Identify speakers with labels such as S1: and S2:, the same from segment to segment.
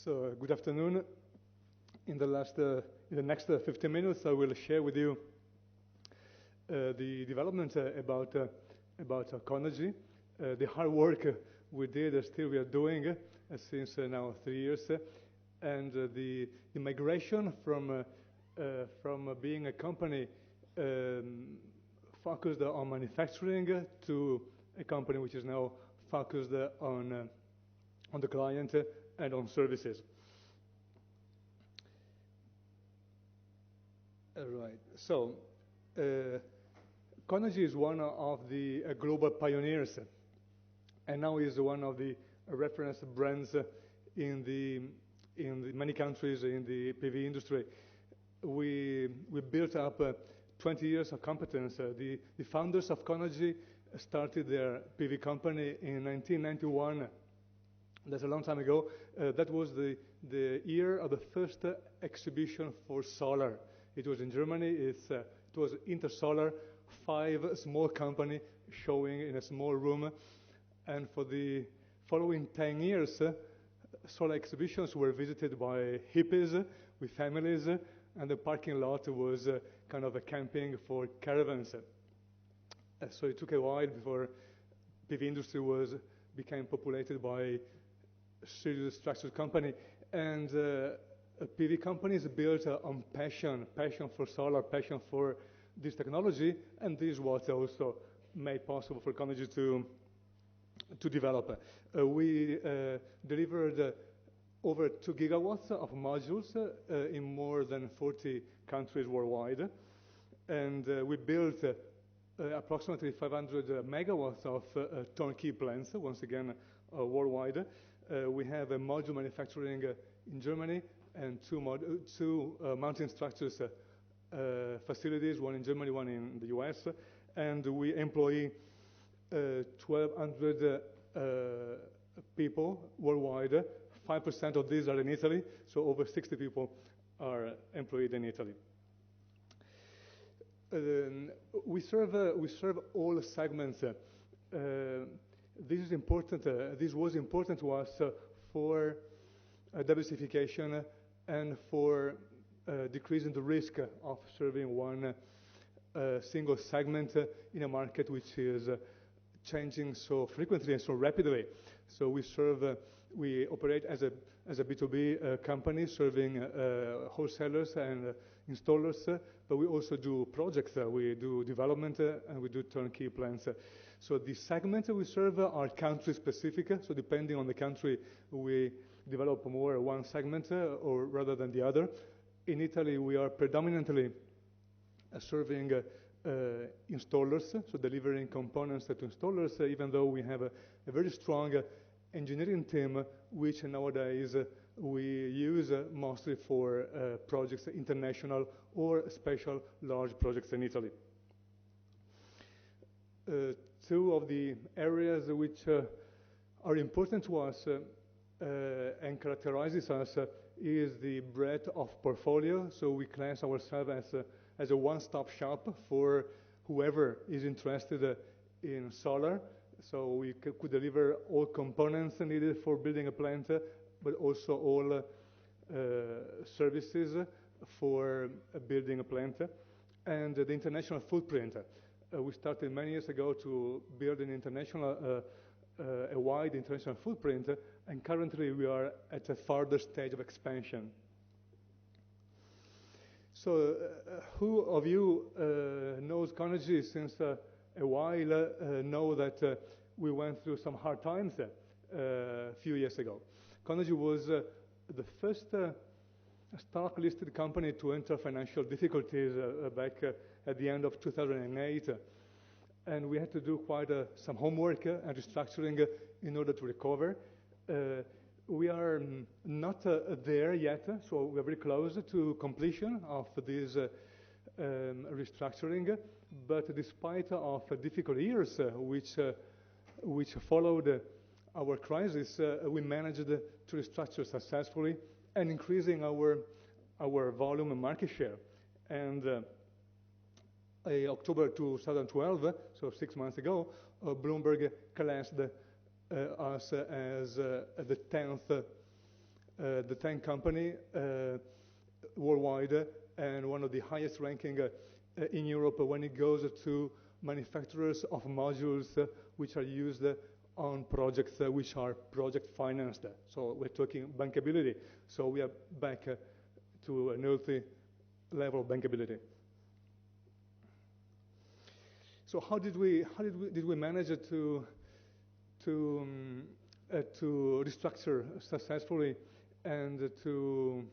S1: So, good afternoon. In the next 15 minutes, I will share with you the development about Conergy, the hard work we did, still we are doing since now 3 years, and the migration from being a company focused on manufacturing to a company which is now focused on the client and on services. Right. So, Conergy is one of the global pioneers, and now is one of the reference brands in many countries in the PV industry. We built up 20 years of competence. The founders of Conergy started their PV company in 1991. That's a long time ago. That was the year of the first exhibition for solar. It was in Germany. It was Intersolar, 5 small companies showing in a small room. And for the following 10 years, solar exhibitions were visited by hippies with families, and the parking lot was kind of a camping for caravans. So it took a while before PV industry became populated by serious structured company, and PV companies built on passion for solar, passion for this technology, and this is what also made possible for Conergy to develop. We delivered over 2 gigawatts of modules in more than 40 countries worldwide, and we built approximately 500 megawatts of turnkey plants, once again worldwide. We have a module manufacturing in Germany and two mounting structures facilities, one in Germany, one in the US, and we employ 1,200 people worldwide. 5% of these are in Italy, so over 60 people are employed in Italy. We serve all segments. This is important. This was important to us for diversification and for decreasing the risk of serving one single segment in a market which is changing so frequently and so rapidly. So we operate as a B2B company serving wholesalers and installers, but we also do projects. We do development and we do turnkey plants. So the segments we serve are country specific. So depending on the country, we develop more one segment or rather than the other. In Italy, we are predominantly serving installers, so delivering components to installers, even though we have a very strong engineering team, which nowadays we use mostly for projects, international or special large projects in Italy. 2 of the areas which are important to us and characterizes us is the breadth of portfolio. So we class ourselves as a one-stop shop for whoever is interested in solar. So we could deliver all components needed for building a plant, but also all services for building a plant. And the international footprint. We started many years ago to build an international, a wide international footprint, and currently we are at a further stage of expansion. So, who of you knows Conergy since a while know that we went through some hard times a few years ago. Conergy was the first stock-listed company to enter financial difficulties back at the end of 2008. And we had to do quite some homework and restructuring in order to recover. We are not there yet, so we're very close to completion of this restructuring. But despite of difficult years which followed our crisis, we managed to restructure successfully and increasing our volume and market share. And October 2012, so 6 months ago, Bloomberg classed us as the 10th the 10 company worldwide and one of the highest ranking in Europe when it goes to manufacturers of modules which are used on projects which are project financed. So we're talking bankability. So we are back to a healthy level of bankability. So how did we manage to restructure successfully and to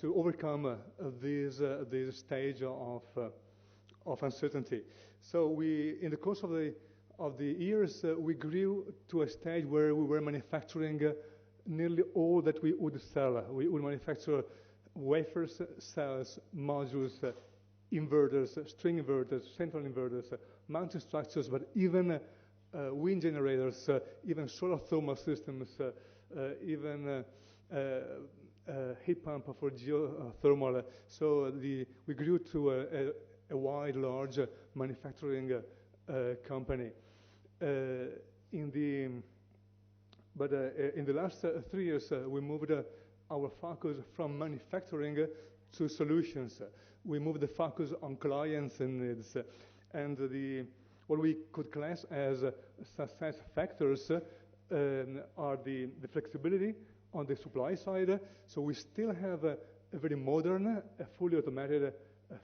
S1: overcome this stage of uncertainty? So in the course of the years, we grew to a stage where we were manufacturing nearly all that we would sell. We would manufacture wafers, cells, modules, inverters, string inverters, central inverters, mounting structures, but even wind generators, even solar thermal systems, even heat pump for geothermal. So we grew to a wide, large manufacturing company. In the last 3 years, we moved our focus from manufacturing to solutions. We moved the focus on clients and needs. And what we could class as success factors are the flexibility on the supply side. So we still have a very modern, fully automated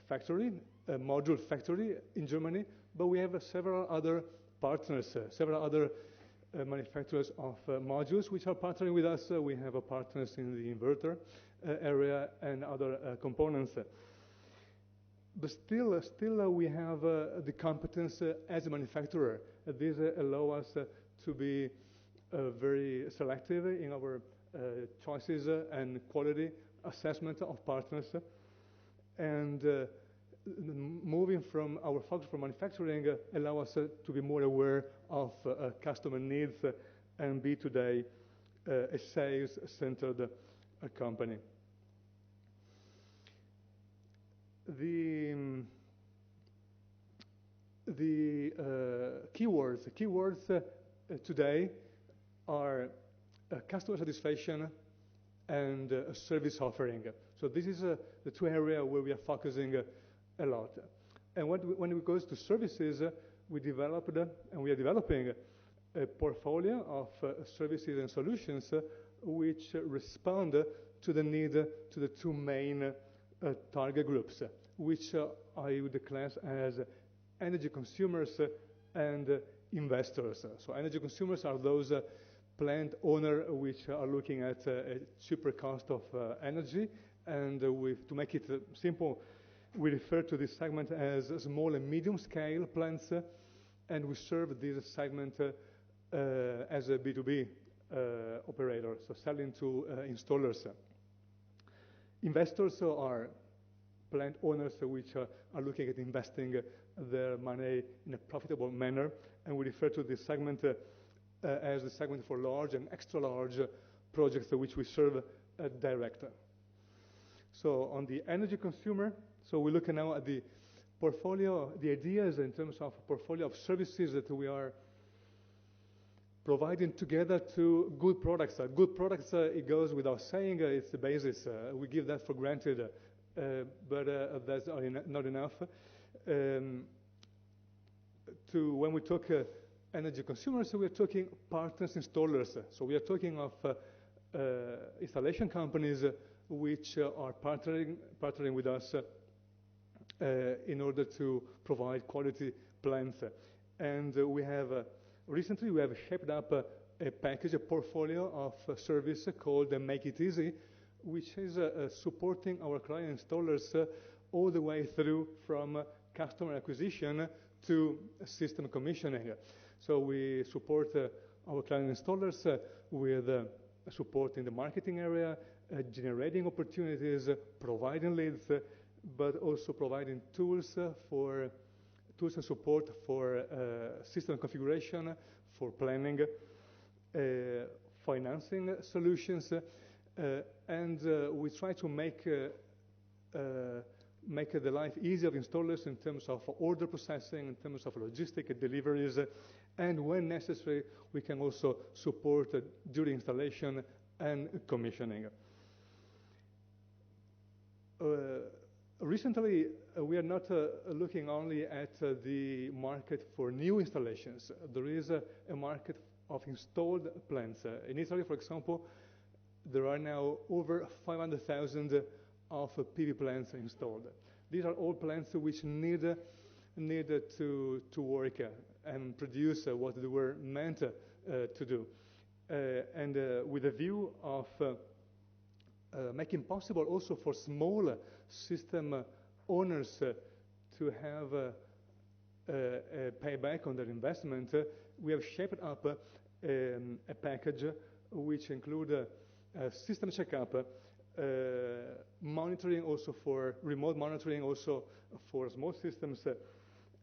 S1: factory, a module factory in Germany, but we have several other partners, several other manufacturers of modules which are partnering with us. We have partners in the inverter area and other components. But still we have the competence as a manufacturer. This allows us to be very selective in our choices and quality assessment of partners. And moving from our focus from manufacturing allow us to be more aware of customer needs and be today a sales-centered company. The keywords today are customer satisfaction and service offering. So this is the two areas where we are focusing a lot. And when it goes to services, we developed and we are developing a portfolio of services and solutions which respond to the need to the two main target groups, which I would class as energy consumers and investors. So energy consumers are those plant owners which are looking at a cheaper cost of energy, and to make it simple, we refer to this segment as small and medium scale plants, and we serve this segment as a B2B operator, so selling to installers. Investors are plant owners which are looking at investing their money in a profitable manner, and we refer to this segment as the segment for large and extra large projects which we serve direct. So on the energy consumer, so we're looking now at the portfolio, the ideas in terms of portfolio of services that we are providing together to good products. Good products, it goes without saying, it's the basis. We give that for granted, but that's not enough. When we talk energy consumers, we are talking partners, installers. So we are talking of installation companies which are partnering with us in order to provide quality plants. And we have recently we have shaped up a package, a portfolio of service called Make It Easy, which is supporting our client installers all the way through from customer acquisition to system commissioning. So we support our client installers with support in the marketing area, generating opportunities, providing leads, but also providing tools and support for system configuration, for planning, financing solutions, and we try to make make the life easier of installers in terms of order processing, in terms of logistic deliveries, and when necessary, we can also support during installation and commissioning. Recently, we are not looking only at the market for new installations. There is a market of installed plants. In Italy, for example, there are now over 500,000 of PV plants installed. These are all plants which need to work and produce what they were meant to do. And with a view of making possible also for small system owners to have a payback on their investment, we have shaped up a package which include system checkup, monitoring also for remote monitoring also for small systems,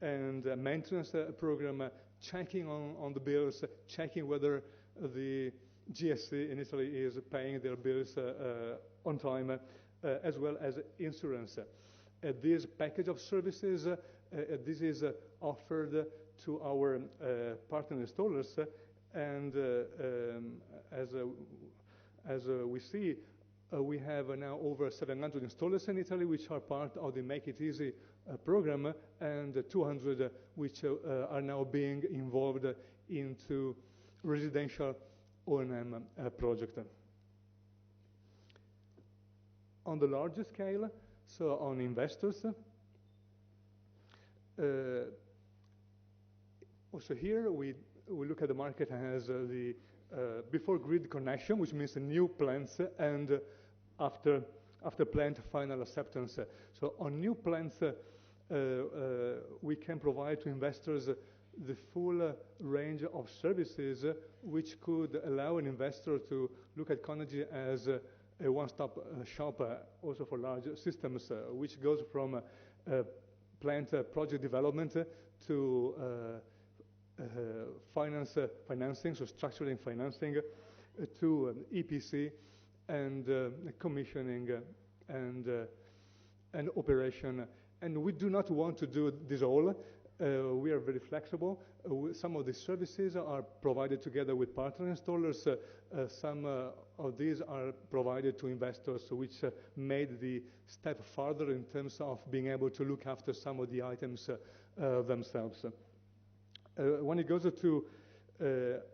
S1: and a maintenance program, checking on the bills, checking whether the GSC in Italy is paying their bills on time, as well as insurance. This package of services, this is offered to our partner installers, and as we see, we have now over 700 installers in Italy which are part of the Make It Easy program, and 200 which are now being involved into residential O&M project. On the larger scale, so on investors, also here we look at the market as the before grid connection, which means new plants, and after plant final acceptance. So on new plants, we can provide to investors the full range of services which could allow an investor to look at Conergy as a one-stop shop also for large systems, which goes from plant project development to financing, so structuring financing, to EPC and commissioning and operation. And we do not want to do this all. We are very flexible. Some of the services are provided together with partner installers. Some of these are provided to investors, which made the step further in terms of being able to look after some of the items themselves. When it goes to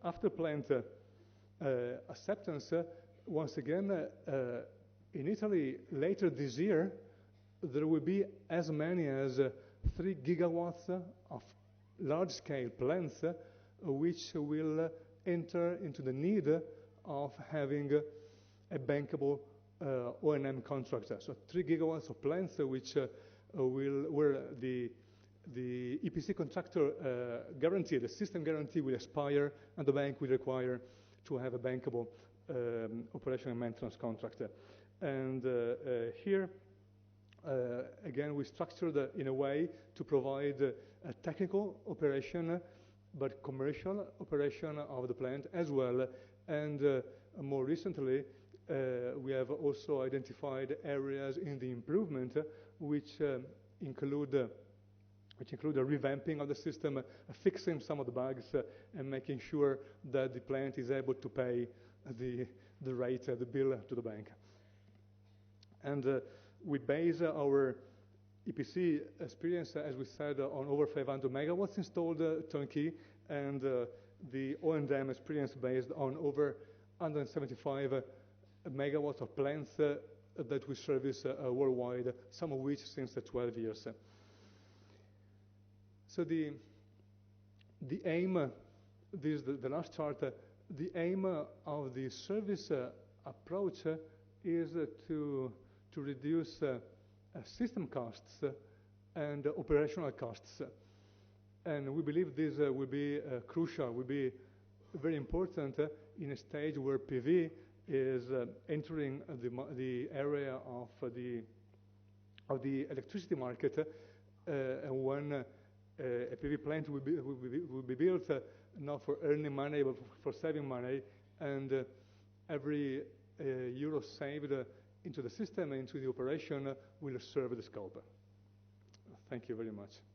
S1: after plant acceptance, once again, in Italy later this year, there will be as many as 3 gigawatts of large-scale plants which will enter into the need of having a bankable O&M contract. So 3 gigawatts of plants which where the EPC contractor guarantee, the system guarantee will expire, and the bank will require to have a bankable operation and maintenance contract. And here, again, we structured in a way to provide a technical operation, but commercial operation of the plant as well. And more recently, we have also identified areas in the improvement which include a revamping of the system, fixing some of the bugs, and making sure that the plant is able to pay the rate, the bill to the bank. And we base our EPC experience, as we said, on over 500 megawatts installed turnkey, and the O&M experience based on over 175 megawatts of plants that we service worldwide, some of which since 12 years. So the aim, this is the last chart, the aim of the service approach is to reduce system costs and operational costs. And we believe this will be crucial, will be very important in a stage where PV is entering the area of the electricity market, and when a PV plant will be built not for earning money but for saving money, and every euro saved into the system, into the operation, will serve the scope. Thank you very much.